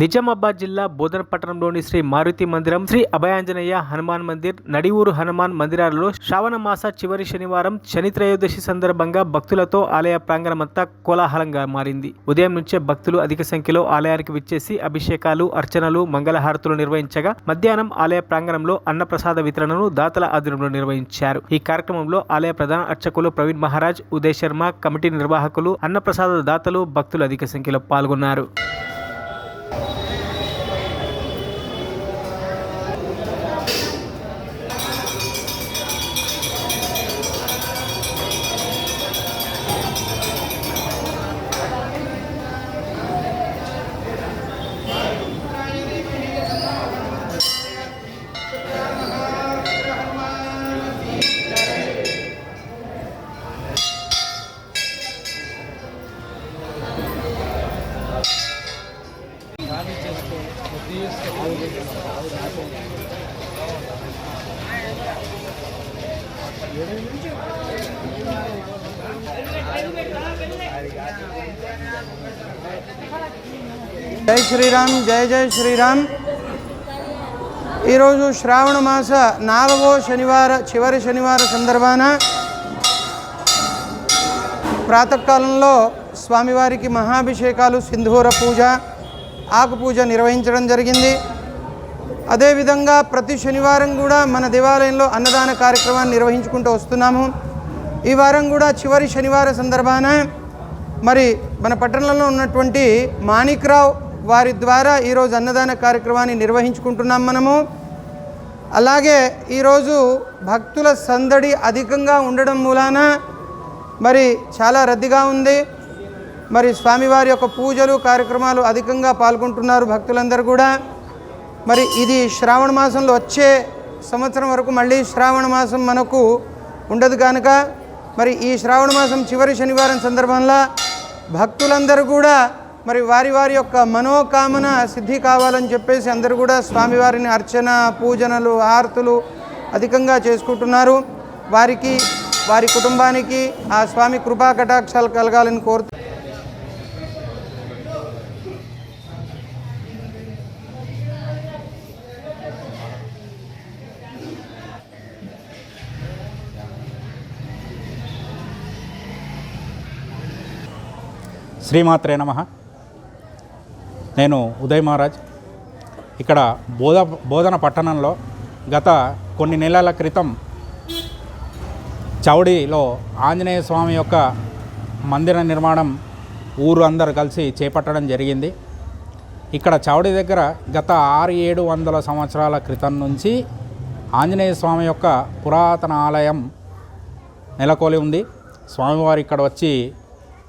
నిజామాబాద్ జిల్లా బోధన పట్టణంలోని శ్రీ మారుతి మందిరం, శ్రీ అభయాంజనేయ హనుమాన్ మందిర్, నడివూరు హనుమాన్ మందిరాలలో శ్రావణ మాస చివరి శనివారం శని త్రయోదశి సందర్భంగా భక్తులతో ఆలయ ప్రాంగణమంతా కోలాహలంగా మారింది. ఉదయం నుంచే భక్తులు అధిక సంఖ్యలో ఆలయానికి విచ్చేసి అభిషేకాలు, అర్చనలు, మంగళహారతులు నిర్వహించగా మధ్యాహ్నం ఆలయ ప్రాంగణంలో అన్నప్రసాద వితరణను దాతల ఆధ్వర్యంలో నిర్వహించారు. ఈ కార్యక్రమంలో ఆలయ ప్రధాన అర్చకులు ప్రవీణ్ మహారాజ్, ఉదయ్ శర్మ, కమిటీ నిర్వాహకులు, అన్నప్రసాద దాతలు, భక్తులు అధిక సంఖ్యలో పాల్గొన్నారు. జై శ్రీరామ్, జయ జయ శ్రీరామ్. ఈరోజు శ్రావణ మాస 4వ చివరి శనివార సందర్భాన ప్రాతకాలంలో స్వామివారికి మహాభిషేకాలు, సింధూర పూజ, ఆకు పూజ నిర్వహించడం జరిగింది. అదేవిధంగా ప్రతి శనివారం కూడా మన దేవాలయంలో అన్నదాన కార్యక్రమాన్ని నిర్వహించుకుంటూ వస్తున్నాము. ఈ వారం కూడా చివరి శనివార సందర్భాన మరి మన పట్టణంలో ఉన్నటువంటి మాణిక్రావు వారి ద్వారా ఈరోజు అన్నదాన కార్యక్రమాన్ని నిర్వహించుకుంటున్నాం మనము. అలాగే ఈరోజు భక్తుల సందడి అధికంగా ఉండడం మూలాన మరి చాలా రద్దీగా ఉంది. మరి స్వామివారి యొక్క పూజలు, కార్యక్రమాలు అధికంగా పాల్గొంటున్నారు భక్తులందరూ కూడా. మరి ఇది శ్రావణ మాసంలో వచ్చే సంవత్సరం వరకు మళ్ళీ శ్రావణ మాసం మనకు ఉండదు కనుక మరి ఈ శ్రావణ మాసం చివరి శనివారం సందర్భంలో భక్తులందరూ కూడా మరి వారి వారి యొక్క మనోకామన సిద్ధి కావాలని చెప్పేసి అందరూ కూడా స్వామివారిని అర్చన, పూజనలు, ఆర్తులు అధికంగా చేసుకుంటున్నారు. వారికి, వారి కుటుంబానికి ఆ స్వామి కృపా కటాక్షాలు కలగాలని కోరుతూ శ్రీమాత్రే నమః. నేను ఉదయ్ మహారాజ్. ఇక్కడ బోధన పట్టణంలో గత కొన్ని నెలల క్రితం చౌడీలో ఆంజనేయ స్వామి యొక్క మందిర నిర్మాణం ఊరు అందరు కలిసి చేపట్టడం జరిగింది. ఇక్కడ చౌడీ దగ్గర గత 600-700 సంవత్సరాల క్రితం నుంచి ఆంజనేయ స్వామి యొక్క పురాతన ఆలయం నెలకొలి ఉంది. స్వామివారు ఇక్కడ వచ్చి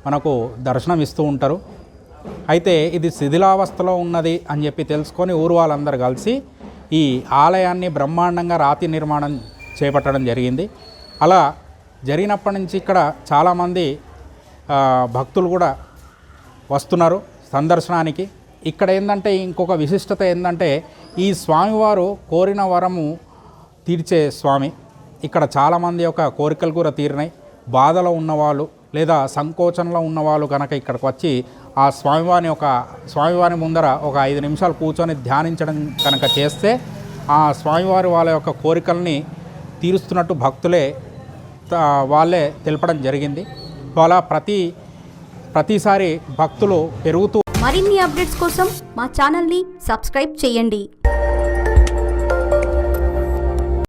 మనకు దర్శనం ఇస్తూ ఉంటారు. అయితే ఇది శిథిలావస్థలో ఉన్నది అని చెప్పి తెలుసుకొని ఊరు వాళ్ళందరూ కలిసి ఈ ఆలయాన్ని బ్రహ్మాండంగా రాతి నిర్మాణం చేపట్టడం జరిగింది. అలా జరిగినప్పటి నుంచి ఇక్కడ చాలామంది భక్తులు కూడా వస్తున్నారు సందర్శనానికి. ఇక్కడ ఏంటంటే ఇంకొక విశిష్టత ఏంటంటే ఈ స్వామివారు కోరిన వరము తీర్చే స్వామి. ఇక్కడ చాలామంది యొక్క కోరికలు కూడా తీరినాయి. బాధలో ఉన్నవాళ్ళు లేదా సంకోచంలో ఉన్నవాళ్ళు కనుక ఇక్కడికి వచ్చి ఆ స్వామివారి ముందర ఒక 5 నిమిషాలు కూర్చొని ధ్యానించడం కనుక చేస్తే ఆ స్వామివారి వాళ్ళ యొక్క కోరికల్ని తీరుస్తున్నట్టు భక్తులే వాళ్ళే తెలపడం జరిగింది. అలా ప్రతిసారి భక్తులు పెరుగుతూ మరిన్ని అప్డేట్స్ కోసం మా ఛానల్ని సబ్స్క్రైబ్ చేయండి.